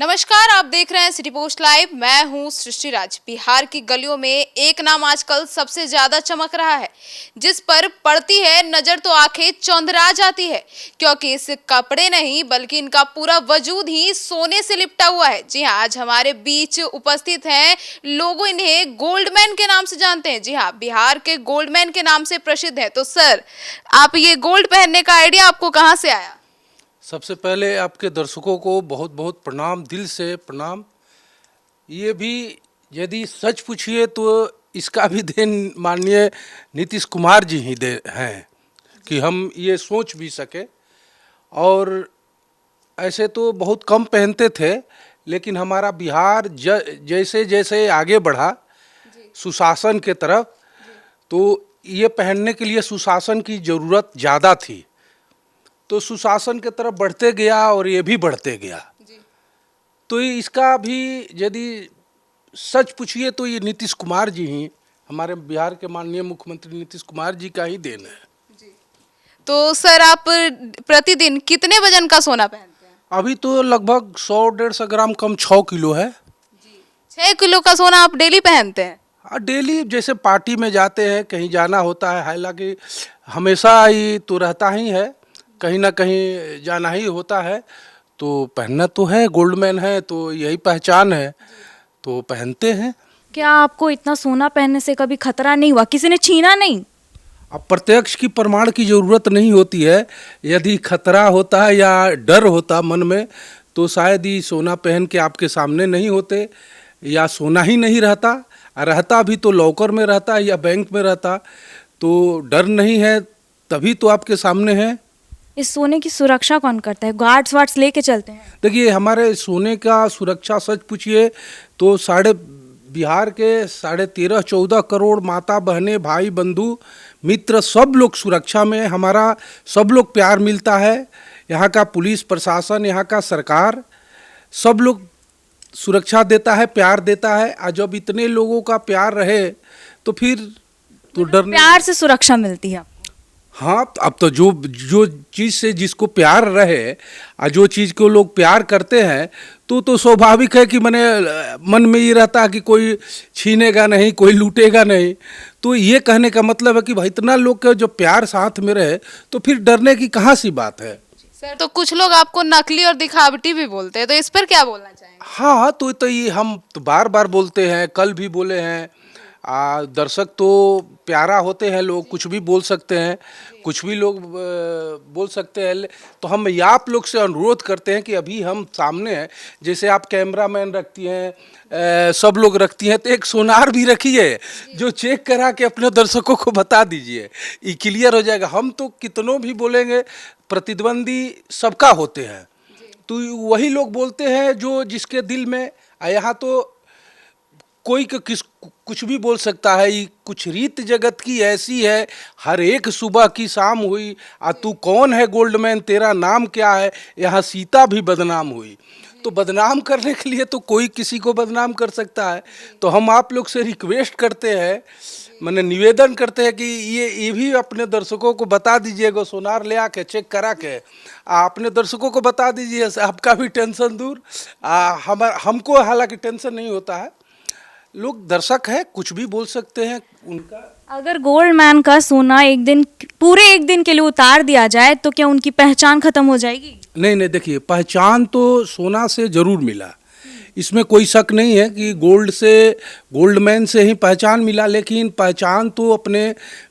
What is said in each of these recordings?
नमस्कार, आप देख रहे हैं सिटी पोस्ट लाइव। मैं हूं सृष्टि राज। बिहार की गलियों में एक नाम आजकल सबसे ज्यादा चमक रहा है, जिस पर पड़ती है नजर तो आंखें चौंधिया जाती है, क्योंकि इस कपड़े नहीं बल्कि इनका पूरा वजूद ही सोने से लिपटा हुआ है। जी हाँ, आज हमारे बीच उपस्थित हैं लोग इन्हें गोल्डमैन के नाम से जानते हैं। जी हाँ, बिहार के गोल्डमैन के नाम से प्रसिद्ध है। तो सर, आप ये गोल्ड पहनने का आइडिया आपको कहाँ से आया? सबसे पहले आपके दर्शकों को बहुत बहुत प्रणाम, दिल से प्रणाम। ये भी यदि सच पूछिए तो इसका भी देन माननीय नीतीश कुमार जी ही दे हैं कि हम ये सोच भी सके। और ऐसे तो बहुत कम पहनते थे, लेकिन हमारा बिहार जैसे जैसे आगे बढ़ा सुशासन के तरफ, तो ये पहनने के लिए सुशासन की ज़रूरत ज़्यादा थी, तो सुशासन के तरफ बढ़ते गया और ये भी बढ़ते गया। तो इसका भी यदि सच पूछिए तो ये नीतीश कुमार जी ही, हमारे बिहार के माननीय मुख्यमंत्री नीतीश कुमार जी का ही देन है। तो सर, आप प्रतिदिन कितने वजन का सोना पहनते हैं? अभी तो लगभग 100-150 ग्राम कम 6 किलो है। 6 किलो का सोना आप डेली पहनते हैं? हाँ, डेली जैसे पार्टी में जाते हैं, कहीं जाना होता है, हालांकि हमेशा ही तो रहता ही है, कहीं ना कहीं जाना ही होता है, तो पहनना तो है। गोल्डमैन है तो यही पहचान है, तो पहनते हैं। क्या आपको इतना सोना पहनने से कभी खतरा नहीं हुआ? किसी ने छीना नहीं? अब प्रत्यक्ष की प्रमाण की ज़रूरत नहीं होती है। यदि खतरा होता है या डर होता मन में, तो शायद ही सोना पहन के आपके सामने नहीं होते, या सोना ही नहीं रहता भी तो लॉकर में रहता या बैंक में रहता। तो डर नहीं है, तभी तो आपके सामने है। इस सोने की सुरक्षा कौन करता है? गार्ड्स वार्ड्स लेके चलते हैं? देखिए, हमारे सोने का सुरक्षा सच पूछिए तो बिहार के 13.5-14 करोड़ माता बहनें, भाई बंधु मित्र सब लोग सुरक्षा में, हमारा सब लोग प्यार मिलता है। यहाँ का पुलिस प्रशासन, यहाँ का सरकार, सब लोग सुरक्षा देता है, प्यार देता है। और जब इतने लोगों का प्यार रहे तो फिर तो डर प्यार से सुरक्षा मिलती है? हाँ, अब तो जो चीज़ से जिसको प्यार रहे और जो चीज़ को लोग प्यार करते हैं, तो स्वाभाविक है कि मन में ये रहता है कि कोई छीनेगा नहीं, कोई लूटेगा नहीं। तो ये कहने का मतलब है कि भाई इतना लोग का जो प्यार साथ में रहे, तो फिर डरने की कहाँ सी बात है। सर, तो कुछ लोग आपको नकली और दिखावटी भी बोलते हैं, तो इस पर क्या बोलना चाहेंगे? हाँ, तो ये हम तो बार बार बोलते हैं, कल भी बोले हैं। दर्शक तो प्यारा होते हैं, लोग कुछ भी बोल सकते हैं, कुछ भी लोग बोल सकते हैं। तो हम आप लोग से अनुरोध करते हैं कि अभी हम सामने हैं, जैसे आप कैमरामैन रखती हैं, सब लोग रखती हैं, तो एक सोनार भी रखिए जो चेक करा के अपने दर्शकों को बता दीजिए, ये क्लियर हो जाएगा। हम तो कितनों भी बोलेंगे, प्रतिद्वंदी सबका होते हैं, तो वही लोग बोलते हैं जो जिसके दिल में। यहाँ तो कोई कुछ भी बोल सकता है। कुछ रीत जगत की ऐसी है, हर एक सुबह की शाम हुई, तू कौन है गोल्डमैन, तेरा नाम क्या है, यहाँ सीता भी बदनाम हुई। तो बदनाम करने के लिए तो कोई किसी को बदनाम कर सकता है। तो हम आप लोग से रिक्वेस्ट करते हैं, निवेदन करते हैं कि ये भी अपने दर्शकों को बता दीजिएगा, सोनार ले आके चेक करा के अपने दर्शकों को बता दीजिए, आपका भी टेंशन दूर। हमको हालांकि टेंशन नहीं होता है, लोग दर्शक है, कुछ भी बोल सकते हैं उनका। अगर गोल्डमैन का सोना पूरे एक दिन के लिए उतार दिया जाए तो क्या उनकी पहचान खत्म हो जाएगी? नहीं, देखिए, पहचान तो सोना से जरूर मिला, इसमें कोई शक नहीं है कि गोल्डमैन से ही पहचान मिला। लेकिन पहचान तो अपने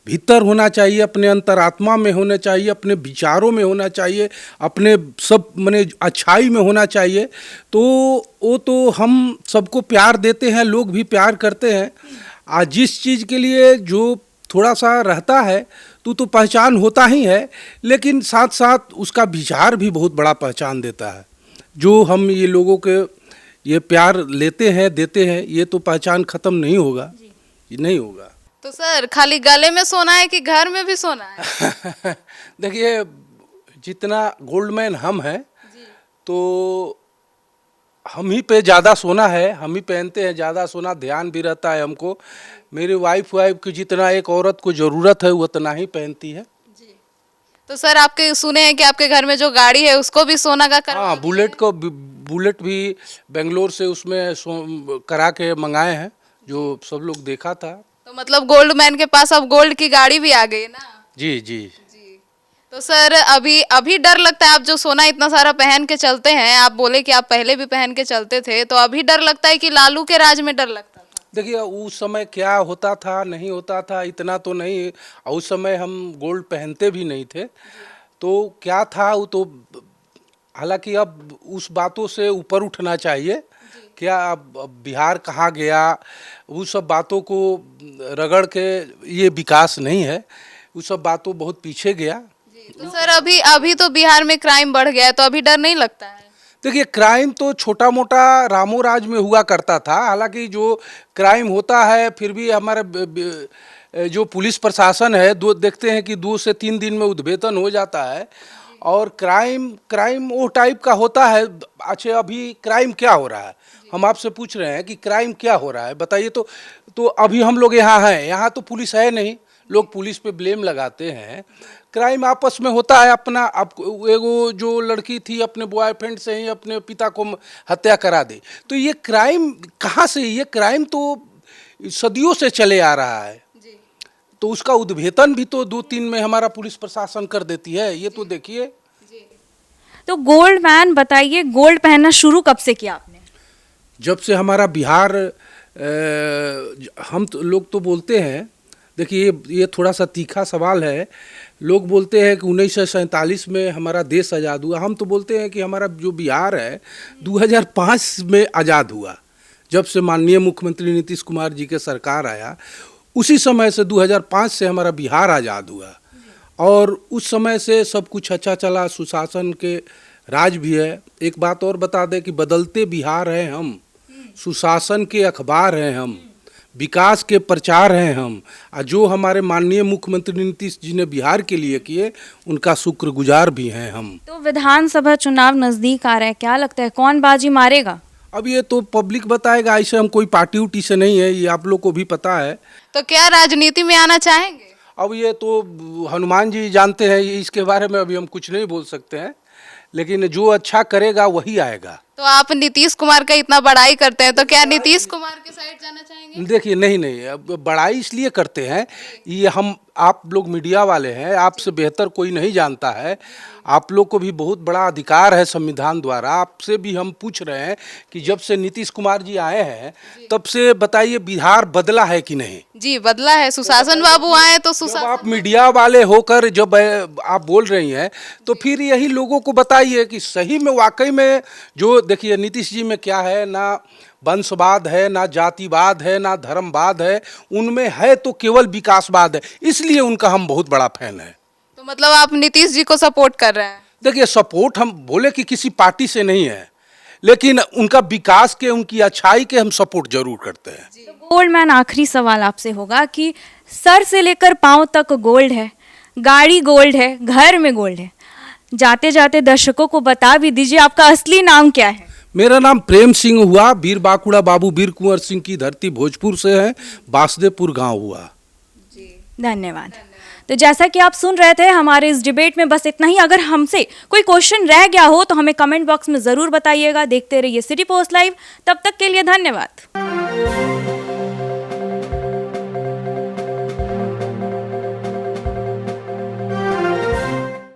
भीतर होना चाहिए, अपने अंतरात्मा में होना चाहिए, अपने विचारों में होना चाहिए, अपने सब अच्छाई में होना चाहिए। तो वो तो हम सबको प्यार देते हैं, लोग भी प्यार करते हैं। आज जिस चीज़ के लिए जो थोड़ा सा रहता है तो पहचान होता ही है, लेकिन साथ साथ उसका विचार भी बहुत बड़ा पहचान देता है। जो हम ये लोगों के ये प्यार लेते हैं, देते हैं, ये तो पहचान खत्म नहीं होगा, ये नहीं होगा। तो सर, खाली गले में सोना है कि घर में भी सोना है? देखिए, जितना गोल्डमैन हम हैं, तो हम ही पे ज़्यादा सोना है, हम ही पहनते हैं ज़्यादा सोना, ध्यान भी रहता है हमको। मेरी वाइफ की जितना एक औरत को ज़रूरत है उतना ही पहनती है। तो सर, आपके सुने हैं कि आपके घर में जो गाड़ी है उसको भी सोना का हाँ, बुलेट को बुलेट भी बेंगलोर से उसमें करा के मंगाए हैं, जो सब लोग देखा था। तो मतलब गोल्ड मैन के पास अब गोल्ड की गाड़ी भी आ गई है ना। जी जी। जी। तो सर अभी अभी डर लगता है, आप जो सोना इतना सारा पहन के चलते हैं, आप बोले कि आप पहले भी पहन के चलते थे, तो अभी डर लगता है कि लालू के राज में डर लगता था? देखिए उस समय क्या होता था नहीं होता था इतना तो नहीं, उस समय हम गोल्ड पहनते भी नहीं थे, तो क्या था वो तो, हालांकि अब उस बातों से ऊपर उठना चाहिए। क्या अब बिहार कहाँ गया, वो सब बातों को रगड़ के ये विकास नहीं है, वो सब बातों बहुत पीछे गया। तो सर अभी अभी तो बिहार में क्राइम बढ़ गया है, तो अभी डर नहीं लगता है? देखिए क्राइम तो छोटा मोटा रामो राज में हुआ करता था, हालांकि जो क्राइम होता है फिर भी हमारे जो पुलिस प्रशासन है दो देखते हैं कि 2 से 3 दिन में उद्भेदन हो जाता है, और क्राइम वो टाइप का होता है। अच्छा अभी क्राइम क्या हो रहा है, हम आपसे पूछ रहे हैं कि क्राइम क्या हो रहा है बताइए। तो अभी हम लोग यहाँ हैं, यहाँ तो पुलिस है नहीं, लोग पुलिस पे ब्लेम लगाते हैं। क्राइम आपस में होता है अपना, अब एगो जो लड़की थी अपने बॉयफ्रेंड से ही अपने पिता को हत्या करा दी, तो ये क्राइम कहाँ से, ये क्राइम तो सदियों से चले आ रहा है। तो उसका उद्भेदन भी तो 2-3 में हमारा पुलिस प्रशासन कर देती है, ये तो देखिए। तो गोल्ड मैन बताइए, गोल्ड पहनना शुरू कब से किया आपने? जब से हमारा बिहार हम तो लोग तो बोलते हैं, देखिए ये थोड़ा सा तीखा सवाल है, लोग बोलते हैं कि 1947 में हमारा देश आज़ाद हुआ, हम तो बोलते हैं कि हमारा जो बिहार है 2005 में आज़ाद हुआ। जब से माननीय मुख्यमंत्री नीतीश कुमार जी के सरकार आया, उसी समय से 2005 से हमारा बिहार आज़ाद हुआ, और उस समय से सब कुछ अच्छा चला, सुशासन के राज भी है। एक बात और बता दें कि बदलते बिहार हैं हम, सुशासन के अखबार हैं हम, विकास के प्रचार हैं हम, और जो हमारे माननीय मुख्यमंत्री नीतीश जी ने बिहार के लिए किए उनका शुक्रगुजार भी हैं हम। तो विधानसभा चुनाव नजदीक आ रहा है, क्या लगता है कौन बाजी मारेगा? अब ये तो पब्लिक बताएगा, ऐसे हम कोई पार्टी उटी से नहीं है, ये आप लोग को भी पता है। तो क्या राजनीति में आना चाहेंगे? अब ये तो हनुमान जी जानते हैं, इसके बारे में अभी हम कुछ नहीं बोल सकते हैं, लेकिन जो अच्छा करेगा वही आएगा। तो आप नीतीश कुमार का इतना बड़ाई करते हैं, तो क्या नीतीश कुमार के साइड जाना चाहेंगे? देखिए नहीं, अब बड़ाई इसलिए करते हैं, ये हम आप लोग मीडिया वाले हैं, आपसे बेहतर कोई नहीं जानता है, आप लोग को भी बहुत बड़ा अधिकार है संविधान द्वारा। आपसे भी हम पूछ रहे हैं कि जब से नीतीश कुमार जी आए हैं तब से बताइए बिहार बदला है कि नहीं? जी बदला है, सुशासन बाबू आए तो जब सुशासन। आप मीडिया वाले होकर जब आप बोल रही हैं तो फिर यही लोगों को बताइए कि सही में वाकई में जो देखिए नीतीश जी में क्या है, ना वंशवाद है, ना जातिवाद है, ना धर्मवाद है, उनमें है तो केवल विकासवाद है, इसलिए उनका हम बहुत बड़ा फैन है। तो मतलब आप नीतीश जी को सपोर्ट कर रहे हैं? देखिए सपोर्ट हम बोले कि किसी पार्टी से नहीं है, लेकिन उनका विकास के, उनकी अच्छाई के हम सपोर्ट जरूर करते हैं। तो गोल्ड मैन आखिरी सवाल आपसे होगा कि सर से लेकर पांव तक गोल्ड है, गाड़ी गोल्ड है, घर में गोल्ड है, जाते जाते दर्शकों को बता भी दीजिए आपका असली नाम क्या है? मेरा नाम प्रेम सिंह हुआ, वीर बाकुड़ा बाबू वीर कुंवर सिंह की धरती भोजपुर से है, बासदेपुर गांव हुआ। धन्यवाद। तो जैसा कि आप सुन रहे थे हमारे इस डिबेट में बस इतना ही। अगर हमसे कोई क्वेश्चन रह गया हो तो हमें कमेंट बॉक्स में ज़रूर बताइएगा। देखते रहिए सिटी पोस्ट लाइव, तब तक के लिए धन्यवाद।